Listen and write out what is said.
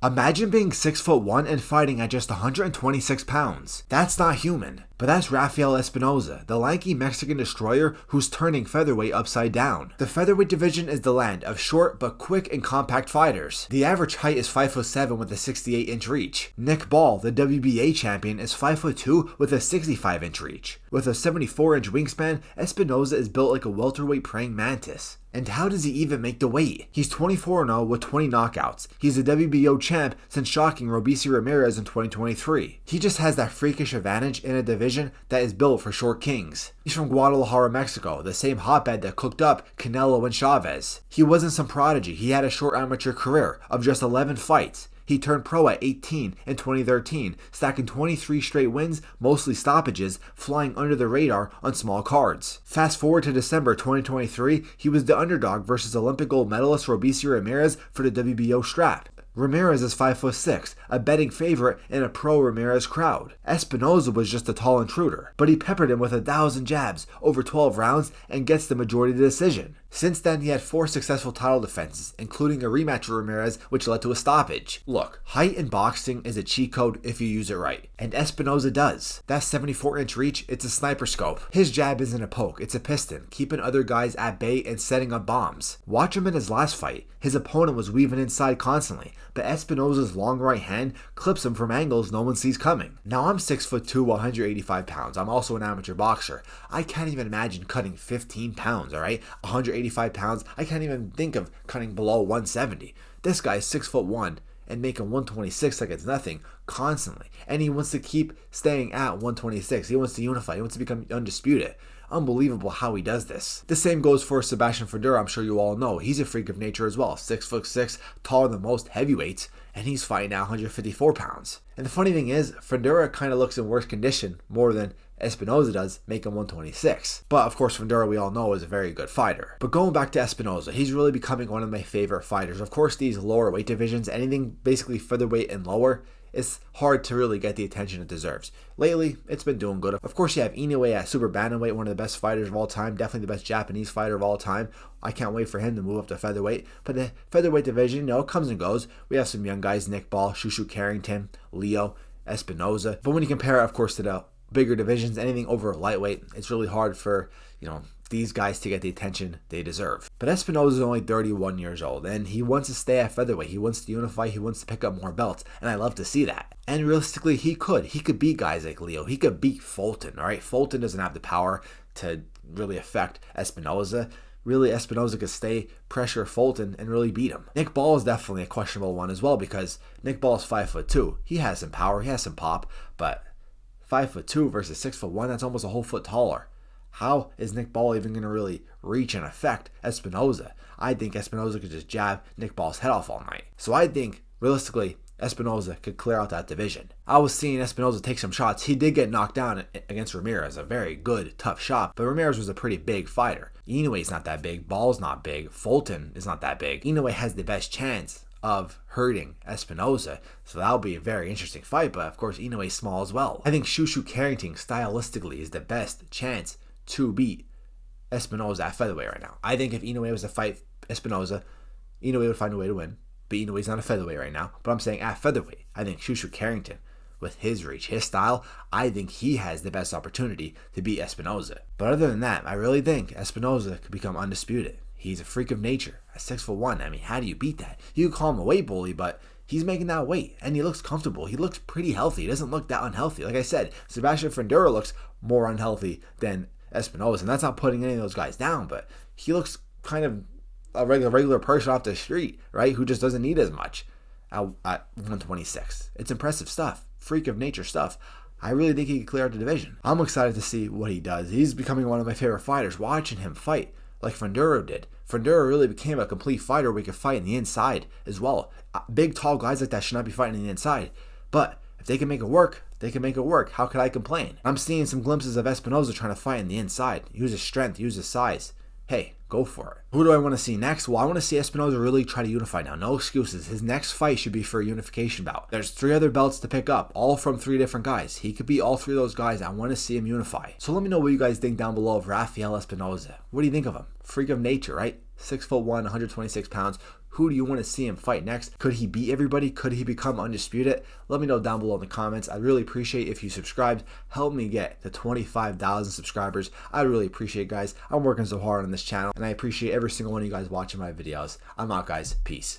Imagine being 6'1" and fighting at just 126 pounds. That's not human. But that's Rafael Espinoza, the lanky Mexican destroyer who's turning featherweight upside down. The featherweight division is the land of short but quick and compact fighters. The average height is 5'7" with a 68-inch reach. Nick Ball, the WBA champion, is 5'2" with a 65-inch reach. With a 74-inch wingspan, Espinoza is built like a welterweight praying mantis. And how does he even make the weight? He's 24-0 with 20 knockouts. He's a WBO champ since shocking Robeisy Ramirez in 2023. He just has that freakish advantage in a division that is built for short kings. He's from Guadalajara, Mexico, the same hotbed that cooked up Canelo and Chavez. He wasn't some prodigy. He had a short amateur career of just 11 fights. He turned pro at 18 in 2013, stacking 23 straight wins, mostly stoppages, flying under the radar on small cards. Fast forward to December 2023, he was the underdog versus Olympic gold medalist Robeisy Ramirez for the WBO strap. Ramirez is 5'6", a betting favorite in a pro-Ramirez crowd. Espinoza was just a tall intruder, but he peppered him with 1,000 jabs over 12 rounds and gets the majority of the decision. Since then, he had 4 successful title defenses, including a rematch with Ramirez, which led to a stoppage. Look, height in boxing is a cheat code if you use it right, and Espinoza does. That 74-inch reach, it's a sniper scope. His jab isn't a poke, it's a piston, keeping other guys at bay and setting up bombs. Watch him in his last fight. His opponent was weaving inside constantly, but Espinoza's long right hand clips him from angles no one sees coming. Now I'm 6'2", 185 pounds. I'm also an amateur boxer. I can't even imagine cutting 15 pounds, alright? 185 pounds, I can't even think of cutting below 170. This guy's 6'1" and making 126 like it's nothing constantly. And he wants to keep staying at 126. He wants to unify. He wants to become undisputed. Unbelievable how he does this. The same goes for Sebastian Fedora. I'm sure you all know. He's a freak of nature as well. 6'6", taller than most heavyweights, and he's fighting now 154 pounds. And the funny thing is, Fedora kind of looks in worse condition more than Espinoza does, making 126. But of course, Fedora, we all know, is a very good fighter. But going back to Espinoza, he's really becoming one of my favorite fighters. Of course, these lower weight divisions, anything basically featherweight and lower, it's hard to really get the attention it deserves. Lately, it's been doing good. Of course, you have Inoue at super bantamweight, one of the best fighters of all time, definitely the best Japanese fighter of all time. I can't wait for him to move up to featherweight. But the featherweight division, comes and goes. We have some young guys, Nick Ball, Shushu Carrington, Leo, Espinoza. But when you compare, of course, to the bigger divisions, anything over lightweight, it's really hard for, these guys to get the attention they deserve. But Espinoza is only 31 years old, and he wants to stay at featherweight. He wants to unify. He wants to pick up more belts, and I love to see that. And realistically, he could beat guys like Leo. He could beat Fulton, all right? Fulton doesn't have the power to really affect Espinoza. Really, Espinoza could stay, pressure Fulton, and really beat him. Nick Ball is definitely a questionable one as well, because Nick Ball is 5'2". He has some power, he has some pop, but 5'2" versus 6'1", that's almost a whole foot taller. How is Nick Ball even going to really reach and affect Espinoza? I think Espinoza could just jab Nick Ball's head off all night. So I think, realistically, Espinoza could clear out that division. I was seeing Espinoza take some shots. He did get knocked down against Ramirez, a very good, tough shot, but Ramirez was a pretty big fighter. Inoue's not that big, Ball's not big, Fulton is not that big. Inoue has the best chance of hurting Espinoza, so that'll be a very interesting fight, but of course Inoue's small as well. I think Shushu Carrington stylistically is the best chance to beat Espinoza at featherweight right now. I think if Inoue was to fight Espinoza, Inoue would find a way to win, but Inoue's not a featherweight right now. But I'm saying at featherweight, I think Shushu Carrington, with his reach, his style, I think he has the best opportunity to beat Espinoza. But other than that, I really think Espinoza could become undisputed. He's a freak of nature at 6'1". I mean, how do you beat that? You could call him a weight bully, but he's making that weight, and he looks comfortable. He looks pretty healthy. He doesn't look that unhealthy. Like I said, Sebastian Fedora looks more unhealthy than Espinoza, and that's not putting any of those guys down, but he looks kind of a regular person off the street, right, who just doesn't need as much at 126. It's impressive stuff, freak of nature stuff. I really think he could clear out the division. I'm excited to see what he does. He's becoming one of my favorite fighters. Watching him fight like Fedora did. Fedora really became a complete fighter where he could fight in the inside as well. Big, tall guys like that should not be fighting in the inside, but if they can make it work, they can make it work. How could I complain? I'm seeing some glimpses of Espinoza trying to fight in the inside. Use his strength, use his size. Hey, go for it. Who do I want to see next? Well, I want to see Espinoza really try to unify now. No excuses. His next fight should be for a unification bout. There's 3 other belts to pick up, all from 3 different guys. He could beat all 3 of those guys. I want to see him unify. So let me know what you guys think down below of Rafael Espinoza. What do you think of him? Freak of nature, right? 6'1", 126 pounds, Who do you want to see him fight next? Could he beat everybody? Could he become undisputed? Let me know down below in the comments. I'd really appreciate if you subscribed. Help me get to 25,000 subscribers. I really appreciate it, guys. I'm working so hard on this channel, and I appreciate every single one of you guys watching my videos. I'm out, guys. Peace.